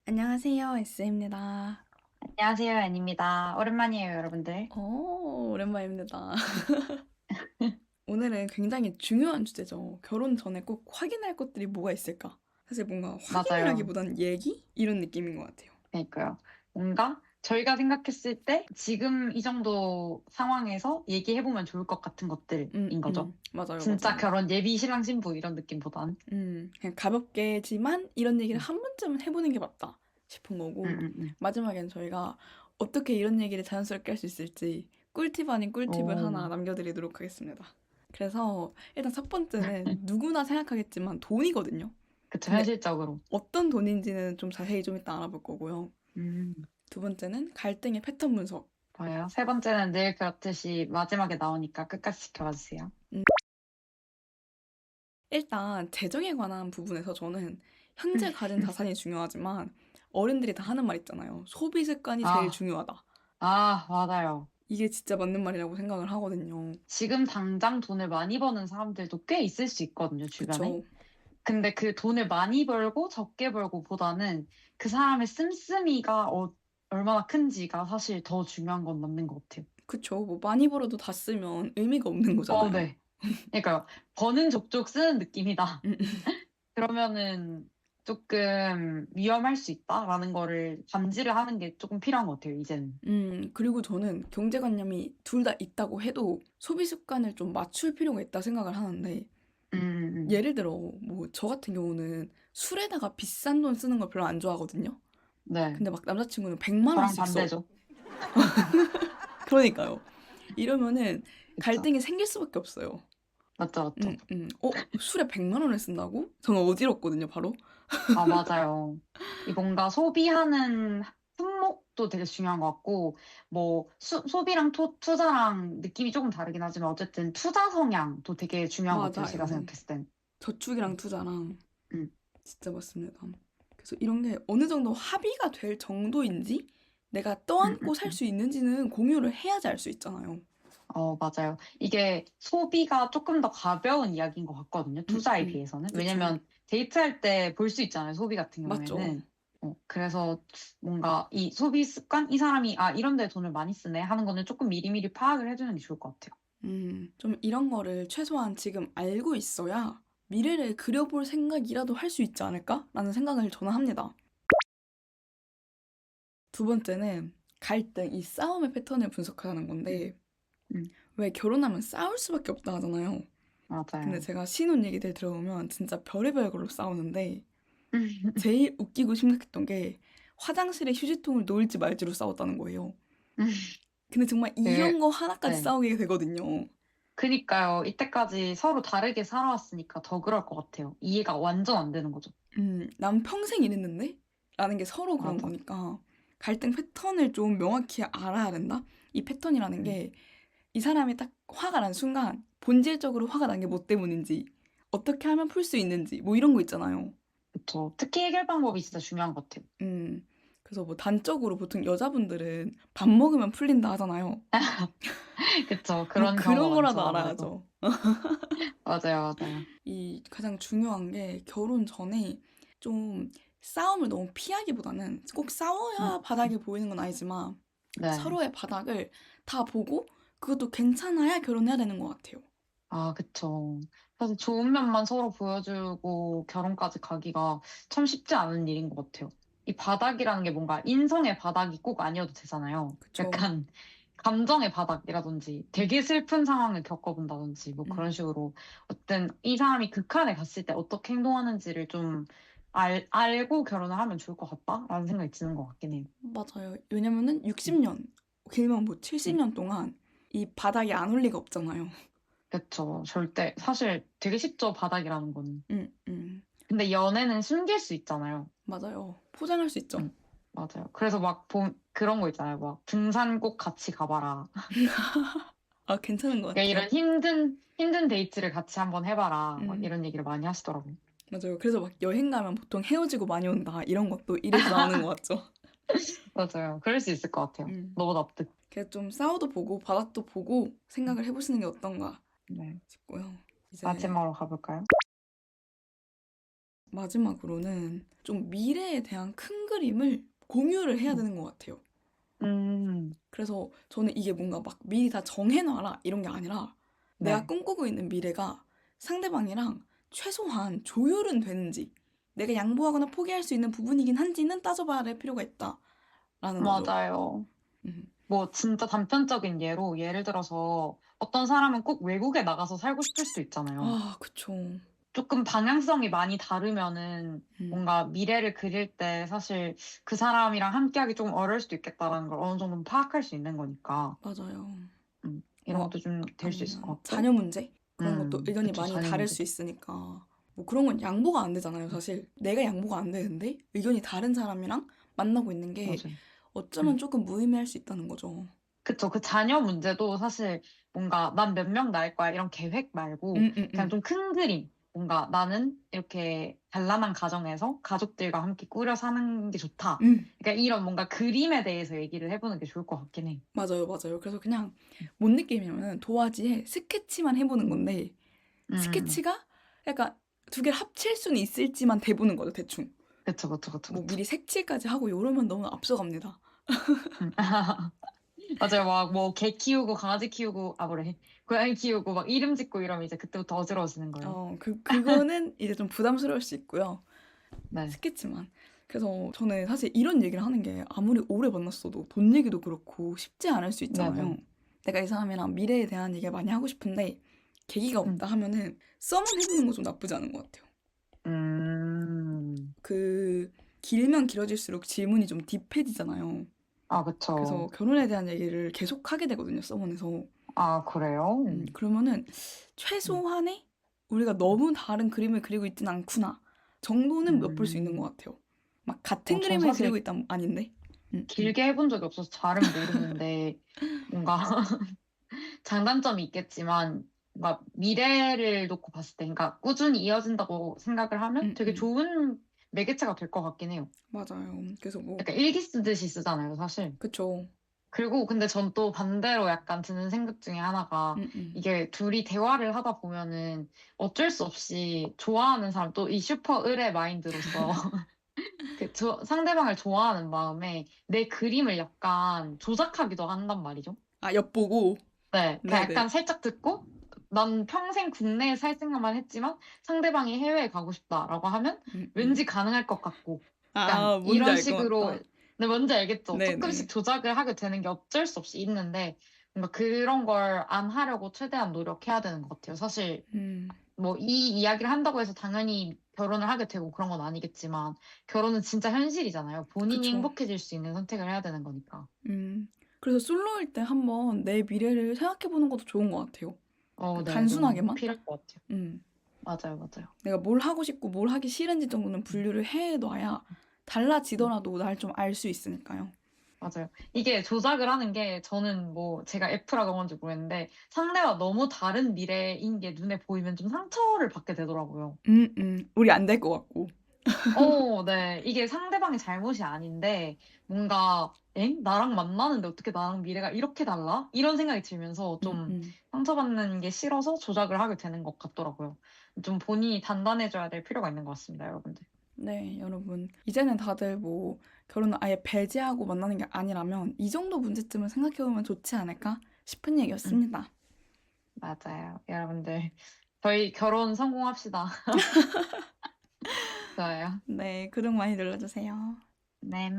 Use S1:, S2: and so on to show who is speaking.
S1: 안녕하세요, S입니다.
S2: 안녕하세요, 앤입니다. 오랜만이에요, 여러분들.
S1: 오랜만입니다. 오늘은 굉장히 중요한 주제죠. 결혼 전에 꼭 확인할 것들이 뭐가 있을까? 사실 뭔가
S2: 맞아요.
S1: 확인이라기보단 얘기? 이런 느낌인 것 같아요.
S2: 그러니까요. 뭔가 저희가 생각했을 때 지금 이 정도 상황에서 얘기해보면 좋을 것 같은 것들인 거죠.
S1: 맞아요,
S2: 진짜
S1: 맞아요.
S2: 결혼 예비 신랑 신부 이런 느낌보단.
S1: 그냥 가볍게지만 이런 얘기를
S2: 음,
S1: 한 번쯤은 해보는 게 맞다 싶은
S2: 음,
S1: 거고,
S2: 음,
S1: 마지막엔 저희가 어떻게 이런 얘기를 자연스럽게 할 수 있을지 꿀팁 아닌 꿀팁을
S2: 오,
S1: 하나 남겨드리도록 하겠습니다. 그래서 일단 첫 번째는 누구나 생각하겠지만 돈이거든요.
S2: 그쵸,
S1: 근데
S2: 현실적으로.
S1: 어떤 돈인지는 좀 자세히 좀 이따 알아볼 거고요.
S2: 음,
S1: 두 번째는 갈등의 패턴 분석.
S2: 좋아요. 세 번째는 늘 그렇듯이 마지막에 나오니까 끝까지 지켜봐 주세요.
S1: 음, 일단 재정에 관한 부분에서 저는 현재 가진 자산이 중요하지만 어른들이 다 하는 말 있잖아요. 소비 습관이 제일
S2: 아,
S1: 중요하다.
S2: 맞아요.
S1: 이게 진짜 맞는 말이라고 생각을 하거든요.
S2: 지금 당장 돈을 많이 버는 사람들도 꽤 있을 수 있거든요, 주변에.
S1: 그쵸.
S2: 근데 그 돈을 많이 벌고 적게 벌고 보다는 그 사람의 씀씀이가 얼마나 큰지가 사실 더 중요한 건 맞는 것 같아요.
S1: 그쵸. 뭐 많이 벌어도 다 쓰면 의미가 없는 거잖아요.
S2: 네. 그러니까 버는 족족 쓰는 느낌이다.
S1: 음,
S2: 그러면은 조금 위험할 수 있다라는 거를 감지를 하는 게 조금 필요한 것 같아요, 이제는.
S1: 그리고 저는 경제관념이 둘 다 있다고 해도 소비 습관을 좀 맞출 필요가 있다 생각을 하는데
S2: 음, 음, 음.
S1: 예를 들어 뭐 저 같은 경우는 술에다가 비싼 돈 쓰는 걸 별로 안 좋아하거든요.
S2: 네.
S1: 근데 막 남자친구는 100만
S2: 저랑
S1: 원씩 써.
S2: 반대죠.
S1: 그러니까요. 이러면은
S2: 그쵸.
S1: 갈등이 생길 수밖에 없어요.
S2: 맞죠, 맞죠.
S1: 술에 100만 원을 쓴다고? 저는 어지럽거든요, 바로.
S2: 아, 맞아요. 이 뭔가 소비하는 품목도 되게 중요한 것 같고, 뭐, 소비랑 투자랑 느낌이 조금 다르긴 하지만, 어쨌든 투자 성향도 되게 중요한 것 같아요. 제가
S1: 맞아요.
S2: 생각했을 땐.
S1: 저축이랑 투자랑
S2: 음,
S1: 진짜 맞습니다. 그래서 이런 게 어느 정도 합의가 될 정도인지 내가
S2: 음, 음,
S1: 떠안고 살
S2: 음.
S1: 수 있는지는 공유를 해야지 알 수 있잖아요.
S2: 맞아요. 이게 소비가 조금 더 가벼운 이야기인 것 같거든요. 투자에 비해서는.
S1: 그쵸.
S2: 왜냐면 데이트할 때 볼 수 있잖아요. 소비 같은
S1: 맞죠.
S2: 경우에는. 그래서 뭔가 이 소비 습관, 이 사람이, 이런 데 돈을 많이 쓰네 하는 거는 조금 미리미리 파악을 해두는 게 좋을 것 같아요.
S1: 좀 이런 거를 최소한 지금 알고 있어야 미래를 그려볼 생각이라도 할 수 있지 않을까? 라는 생각을 저는 합니다. 두 번째는 갈등, 이 싸움의 패턴을 분석하는
S2: 음,
S1: 건데,
S2: 음,
S1: 왜 결혼하면 싸울 수밖에 없다 하잖아요. 근데
S2: 맞아요.
S1: 제가 신혼 얘기들 들어보면 진짜 별의별 걸로 싸우는데, 제일 웃기고 심각했던 게 화장실에 휴지통을 놓을지 말지로 싸웠다는 거예요. 근데 정말
S2: 그,
S1: 이런 거 하나까지
S2: 네.
S1: 싸우게 되거든요.
S2: 그니까요. 이때까지 서로 다르게 살아왔으니까 더 그럴 것 같아요. 이해가 완전 안 되는 거죠.
S1: 난 평생 이랬는데? 라는 게 서로 그런
S2: 맞아.
S1: 거니까 갈등 패턴을 좀 명확히 알아야 된다? 이 패턴이라는
S2: 음,
S1: 게 이 사람이 딱 화가 난 순간 본질적으로 화가 난 게 뭐 때문인지 어떻게 하면 풀 수 있는지 뭐 이런 거 있잖아요.
S2: 그쵸. 특히 해결 방법이 진짜 중요한 것 같아요.
S1: 음, 그래서 뭐 단적으로 보통 여자분들은 밥 먹으면 풀린다 하잖아요.
S2: 그쵸.
S1: 뭐
S2: 그런 경우가
S1: 그런
S2: 많죠,
S1: 거라도
S2: 아무래도.
S1: 알아야죠.
S2: 맞아요, 맞아요.
S1: 이 가장 중요한 게 결혼 전에 좀 싸움을 너무 피하기보다는 꼭
S2: 음,
S1: 싸워야 바닥이 보이는 건 아니지만
S2: 네.
S1: 서로의 바닥을 다 보고 그것도 괜찮아야 결혼해야 되는 것 같아요.
S2: 그쵸. 사실 좋은 면만 서로 보여주고 결혼까지 가기가 참 쉽지 않은 일인 것 같아요. 이 바닥이라는 게 뭔가 인성의 바닥이 꼭 아니어도 되잖아요.
S1: 그쵸?
S2: 약간 감정의 바닥이라든지 되게 슬픈 상황을 겪어본다든지 뭐 그런
S1: 음,
S2: 식으로 어떤 이 사람이 극한에 갔을 때 어떻게 행동하는지를 좀 알고 결혼을 하면 좋을 것 같다라는 생각이 드는 것 같긴 해요.
S1: 맞아요. 왜냐면은
S2: 음,
S1: 60년, 길면 뭐
S2: 음.
S1: 70년 동안 이 바닥이 안 올 리가 없잖아요.
S2: 그쵸. 절대. 사실 되게 쉽죠, 바닥이라는 거는.
S1: 음,
S2: 근데 연애는 숨길 수 있잖아요.
S1: 맞아요. 포장할 수 있죠.
S2: 응, 맞아요. 그래서 막 그런 거 있잖아요. 막 등산 꼭 같이 가봐라.
S1: 아, 괜찮은 것
S2: 그러니까
S1: 같아요.
S2: 이런 힘든 데이트를 같이 한번 해봐라. 막
S1: 음,
S2: 이런 얘기를 많이 하시더라고요.
S1: 맞아요. 그래서 막 여행 가면 보통 헤어지고 많이 온다. 이런 것도 이래서 나오는 것 같죠.
S2: 맞아요. 그럴 수 있을 것 같아요.
S1: 음.
S2: 너무 납득.
S1: 그래서 좀 싸워도 보고 바닥도 보고 생각을 해보시는 게 어떤가
S2: 네.
S1: 싶고요. 이제
S2: 마지막으로 가볼까요?
S1: 마지막으로는 좀 미래에 대한 큰 그림을 공유를 해야
S2: 음.
S1: 되는 것 같아요.
S2: 음.
S1: 그래서 저는 이게 뭔가 막 미리 다 정해놔라 이런 게 아니라 내가
S2: 네.
S1: 꿈꾸고 있는 미래가 상대방이랑 최소한 조율은 되는지 내가 양보하거나 포기할 수 있는 부분이긴 한지는 따져봐야 될 필요가 있다라는 거죠.
S2: 맞아요.
S1: 음.
S2: 뭐 진짜 단편적인 예로 예를 들어서 어떤 사람은 꼭 외국에 나가서 살고 싶을 수도 있잖아요.
S1: 아, 그쵸.
S2: 조금 방향성이 많이 다르면은
S1: 음,
S2: 뭔가 미래를 그릴 때 사실 그 사람이랑 함께하기 좀 어려울 수도 있겠다라는 걸 어느 정도는 파악할 수 있는 거니까
S1: 맞아요.
S2: 이런
S1: 뭐
S2: 것도 좀 될 수 있을 것
S1: 아니면
S2: 같고
S1: 자녀 문제? 그런 것도 의견이
S2: 그쵸.
S1: 많이
S2: 자녀
S1: 다를 수
S2: 문제도.
S1: 있으니까 뭐 그런 건 양보가 안 되잖아요, 사실. 내가 양보가 안 되는데 의견이 다른 사람이랑 만나고 있는 게
S2: 맞아요.
S1: 어쩌면
S2: 음.
S1: 조금 무의미할 수 있다는 거죠.
S2: 그쵸. 그 자녀 문제도 사실 뭔가 난 몇 명 낳을 거야 이런 계획 말고
S1: 음, 음,
S2: 그냥
S1: 음.
S2: 좀 큰 그림. 뭔가 나는 이렇게 단란한 가정에서 가족들과 함께 꾸려 사는 게 좋다.
S1: 음,
S2: 그러니까 이런 뭔가 그림에 대해서 얘기를 해보는 게 좋을 것 같긴 해.
S1: 맞아요, 맞아요. 그래서 그냥 뭔 느낌이냐면 도화지에 스케치만 해보는
S2: 음,
S1: 건데
S2: 음.
S1: 스케치가 약간 두 개를 합칠 수는 있을지만 돼보는 거죠, 대충.
S2: 그쵸, 그쵸, 그쵸,
S1: 뭐
S2: 그쵸.
S1: 미리 색칠까지 하고 이러면 너무 앞서갑니다.
S2: 음. 맞아요. 막 뭐 개 키우고 강아지 키우고 아 뭐래 고양이 키우고 막 이름 짓고 이러면 이제 그때부터 어지러워지는 거예요.
S1: 그거는 이제 좀 부담스러울 수 있고요.
S2: 네.
S1: 스케치만. 그래서 저는 사실 이런 얘기를 하는 게 아무리 오래 만났어도 돈 얘기도 그렇고 쉽지 않을 수 있잖아요.
S2: 네네.
S1: 내가 이 사람이랑 미래에 대한 얘기를 많이 하고 싶은데 계기가
S2: 음.
S1: 없다 하면은 썸을 해보는 건 좀 나쁘지 않은 것 같아요.
S2: 음.
S1: 그 길면 길어질수록 질문이 좀 딥해지잖아요.
S2: 아, 그쵸.
S1: 그래서 결혼에 대한 얘기를 계속 하게 되거든요, 썸원에서.
S2: 아, 그래요?
S1: 그러면은
S2: 음.
S1: 최소한의 우리가
S2: 음.
S1: 너무 다른 그림을 그리고 있진 않구나 정도는 엿볼 수 있는 것
S2: 음.
S1: 같아요. 막 같은
S2: 전
S1: 그림을 그리고
S2: 사실
S1: 있단 아닌데. 음, 음,
S2: 길게 해본 적이 없어서 잘은 모르는데, 뭔가 장단점이 있겠지만, 뭔가 미래를 놓고 봤을 때, 그러니까 꾸준히 이어진다고 생각을 하면 되게
S1: 음.
S2: 좋은 매개체가 될 것 같긴 해요.
S1: 맞아요. 그래서 뭐
S2: 약간 일기 쓰듯이 쓰잖아요, 사실.
S1: 그쵸.
S2: 그리고 근데 전 또 반대로 약간 드는 생각 중에 하나가
S1: 음, 음.
S2: 이게 둘이 대화를 하다 보면은 어쩔 수 없이 좋아하는 사람 또 이 슈퍼 의뢰 마인드로서 상대방을 좋아하는 마음에 내 그림을 약간 조작하기도 한단 말이죠.
S1: 아, 엿보고.
S2: 네, 그냥
S1: 네네.
S2: 약간 살짝 듣고 난 평생 국내에 살 생각만 했지만 상대방이 해외에 가고 싶다라고 하면
S1: 음, 음.
S2: 왠지 가능할 것 같고 약간
S1: 아, 뭔지
S2: 이런
S1: 알 것
S2: 식으로
S1: 같다.
S2: 네, 뭔지 알겠죠? 조금씩
S1: 네네.
S2: 조작을 하게 되는 게 어쩔 수 없이 있는데 뭔가 그런 걸 안 하려고 최대한 노력해야 되는 것 같아요. 사실
S1: 음,
S2: 뭐 이 이야기를 한다고 해서 당연히 결혼을 하게 되고 그런 건 아니겠지만 결혼은 진짜 현실이잖아요. 본인이
S1: 그쵸.
S2: 행복해질 수 있는 선택을 해야 되는 거니까.
S1: 음. 그래서 솔로일 때 한번 내 미래를 생각해보는 것도 좋은 것 같아요.
S2: 네, 좀
S1: 단순하게만.
S2: 필요할 것 같아요.
S1: 음.
S2: 맞아요, 맞아요.
S1: 내가 뭘 하고 싶고 뭘 하기 싫은지 정도는
S2: 음,
S1: 분류를 해놔야
S2: 음,
S1: 달라지더라도 날 좀 알 수 있으니까요.
S2: 맞아요. 이게 조작을 하는 게 저는 뭐 제가 F라고 그런지 모르겠는데 상대와 너무 다른 미래인 게 눈에 보이면 좀 상처를 받게 되더라고요.
S1: 우리 안 될 것 같고.
S2: 네. 이게 상대방의 잘못이 아닌데, 뭔가, 엥? 나랑 만나는데 어떻게 나랑 미래가 이렇게 달라? 이런 생각이 들면서
S1: 음,
S2: 좀
S1: 음.
S2: 상처받는 게 싫어서 조작을 하게 되는 것 같더라고요. 좀 본인이 단단해져야 될 필요가 있는 것 같습니다, 여러분들.
S1: 네, 여러분. 이제는 다들 뭐 결혼을 아예 배제하고 만나는 게 아니라면 이 정도 문제점을 생각해보면 좋지 않을까 싶은
S2: 응,
S1: 얘기였습니다.
S2: 맞아요. 여러분들, 저희 결혼 성공합시다. 좋아요.
S1: 네, 구독 많이 눌러주세요.
S2: 네.